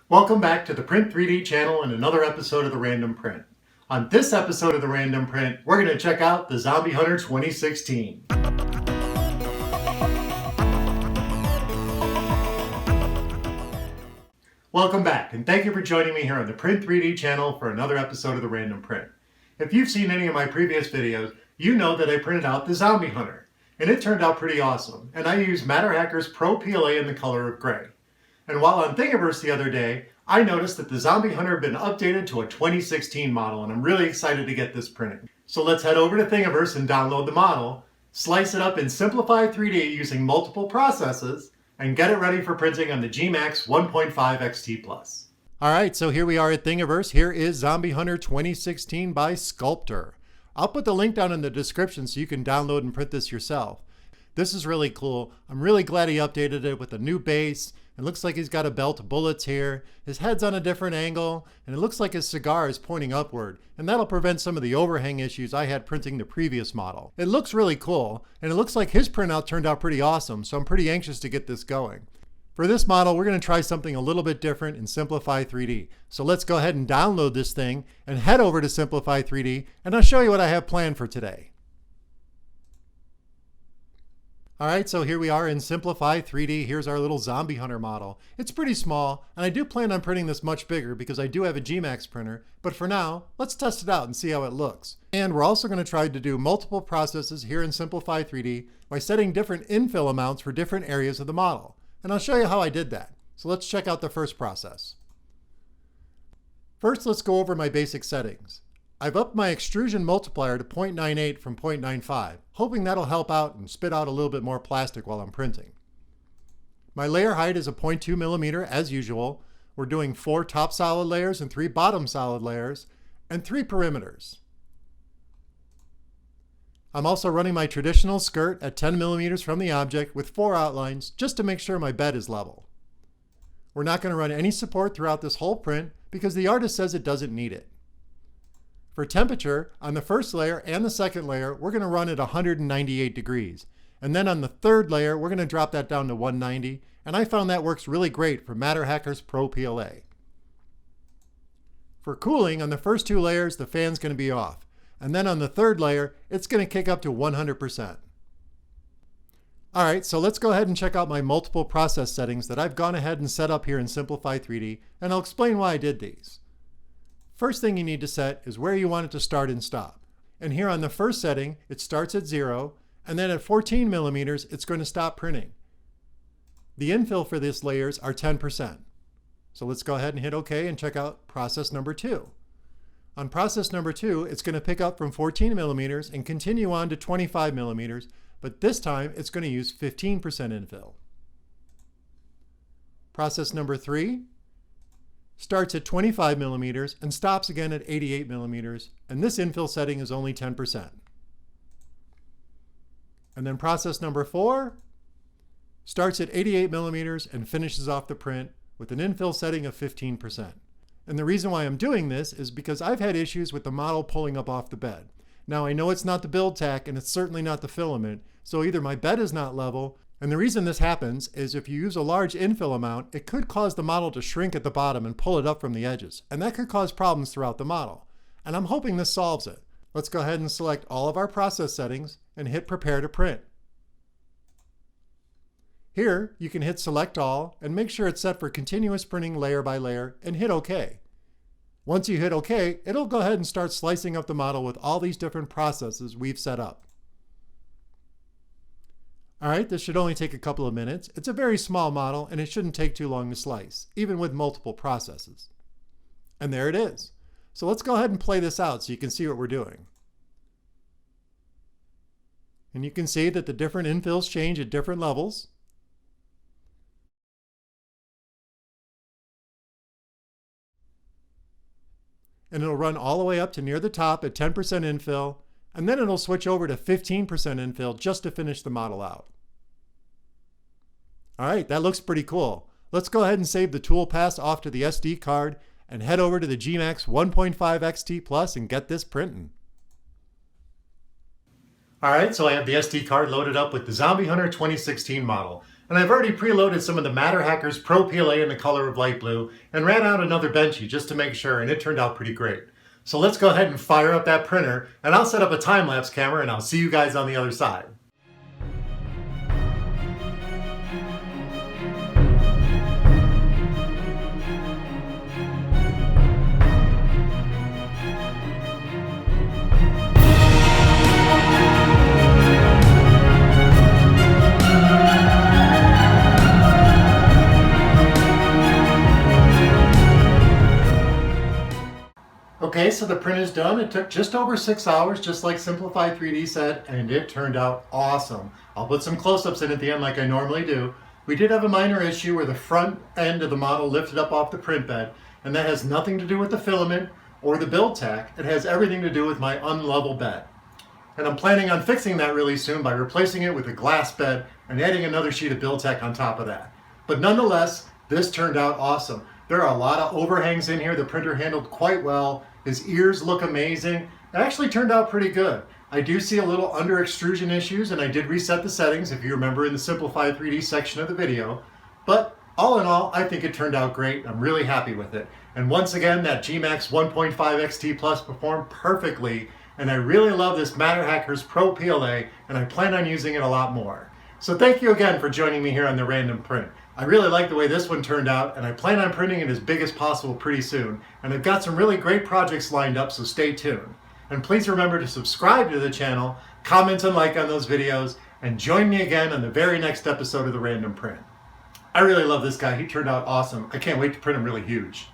Welcome back to the Print 3D channel and another episode of the Random Print. On this episode of the Random Print, we're going to check out the Zombie Hunter 2016. Welcome back, and thank you for joining me here on the Print 3D channel for another episode of the Random Print. If you've seen any of my previous videos, you know that I printed out the Zombie Hunter, and it turned out pretty awesome, and I used MatterHackers PRO PLA in the color of gray. And while on Thingiverse the other day, I noticed that the Zombie Hunter had been updated to a 2016 model, and I'm really excited to get this printed. So let's head over to Thingiverse and download the model, slice it up in Simplify 3D using multiple processes, and get it ready for printing on the gMax 1.5 XT+. Alright, so here we are at Thingiverse. Here is Zombie Hunter 2016 by Sculptor. I'll put the link down in the description so you can download and print this yourself. This is really cool. I'm really glad he updated it with a new base. It looks like he's got a belt of bullets here. His head's on a different angle, and it looks like his cigar is pointing upward, and that'll prevent some of the overhang issues I had printing the previous model. It looks really cool, and it looks like his printout turned out pretty awesome, so I'm pretty anxious to get this going. For this model, we're going to try something a little bit different in Simplify 3D. So let's go ahead and download this thing and head over to Simplify 3D, and I'll show you what I have planned for today. Alright, so here we are in Simplify 3D. Here's our little Zombie Hunter model. It's pretty small, and I do plan on printing this much bigger because I do have a gMax printer, but for now, let's test it out and see how it looks. And we're also going to try to do multiple processes here in Simplify 3D by setting different infill amounts for different areas of the model. And I'll show you how I did that. So let's check out the first process. First, let's go over my basic settings. I've upped my extrusion multiplier to 0.98 from 0.95, hoping that'll help out and spit out a little bit more plastic while I'm printing. My layer height is a 0.2 millimeter as usual. We're doing 4 top solid layers and 3 bottom solid layers, and 3 perimeters. I'm also running my traditional skirt at 10 millimeters from the object with 4 outlines just to make sure my bed is level. We're not going to run any support throughout this whole print because the artist says it doesn't need it. For temperature, on the first layer and the second layer, we're going to run at 198 degrees. And then on the third layer, we're going to drop that down to 190. And I found that works really great for MatterHackers PRO PLA. For cooling, on the first 2 layers, the fan's going to be off. And then on the third layer, it's going to kick up to 100%. All right, so let's go ahead and check out my multiple process settings that I've gone ahead and set up here in Simplify 3D, and I'll explain why I did these. First thing you need to set is where you want it to start and stop. And here on the first setting, it starts at 0, and then at 14 millimeters, it's going to stop printing. The infill for this layers are 10%. So let's go ahead and hit OK and check out process number 2. On process number 2, it's going to pick up from 14 millimeters and continue on to 25 millimeters, but this time it's going to use 15% infill. Process number 3 starts at 25 millimeters and stops again at 88 millimeters, and this infill setting is only 10%. And then process number 4 starts at 88 millimeters and finishes off the print with an infill setting of 15%. And the reason why I'm doing this is because I've had issues with the model pulling up off the bed. Now I know it's not the build tack and it's certainly not the filament, so either my bed is not level, and the reason this happens is if you use a large infill amount, it could cause the model to shrink at the bottom and pull it up from the edges, and that could cause problems throughout the model. And I'm hoping this solves it. Let's go ahead and select all of our process settings and hit Prepare to Print. Here, you can hit Select All and make sure it's set for continuous printing layer by layer and hit OK. Once you hit OK, it'll go ahead and start slicing up the model with all these different processes we've set up. Alright, this should only take a couple of minutes. It's a very small model and it shouldn't take too long to slice, even with multiple processes. And there it is. So let's go ahead and play this out so you can see what we're doing. And you can see that the different infills change at different levels. And it'll run all the way up to near the top at 10% infill, and then it'll switch over to 15% infill just to finish the model out. All right, that looks pretty cool. Let's go ahead and save the toolpath off to the SD card and head over to the gMax 1.5 XT Plus and get this printing. All right, so I have the SD card loaded up with the Zombie Hunter 2016 model. And I've already preloaded some of the MatterHackers PRO PLA in the color of light blue and ran out another benchy just to make sure, and it turned out pretty great. So let's go ahead and fire up that printer, and I'll set up a time-lapse camera and I'll see you guys on the other side. Okay, so the print is done. It took just over 6 hours, just like Simplify 3D said, and it turned out awesome. I'll put some close-ups in at the end like I normally do. We did have a minor issue where the front end of the model lifted up off the print bed, and that has nothing to do with the filament or the build tack. It has everything to do with my unlevel bed. And I'm planning on fixing that really soon by replacing it with a glass bed and adding another sheet of build tack on top of that. But nonetheless, this turned out awesome. There are a lot of overhangs in here the printer handled quite well. His ears look amazing. It actually turned out pretty good. I do see a little under extrusion issues, and I did reset the settings if you remember in the Simplify 3D section of the video. But all in all, I think it turned out great. I'm really happy with it. And once again, that gMax 1.5 XT Plus performed perfectly, and I really love this MatterHackers PRO PLA, and I plan on using it a lot more. So thank you again for joining me here on the Random Print. I really like the way this one turned out, and I plan on printing it as big as possible pretty soon. And I've got some really great projects lined up, so stay tuned. And please remember to subscribe to the channel, comment and like on those videos, and join me again on the very next episode of the Random Print. I really love this guy. He turned out awesome. I can't wait to print him really huge.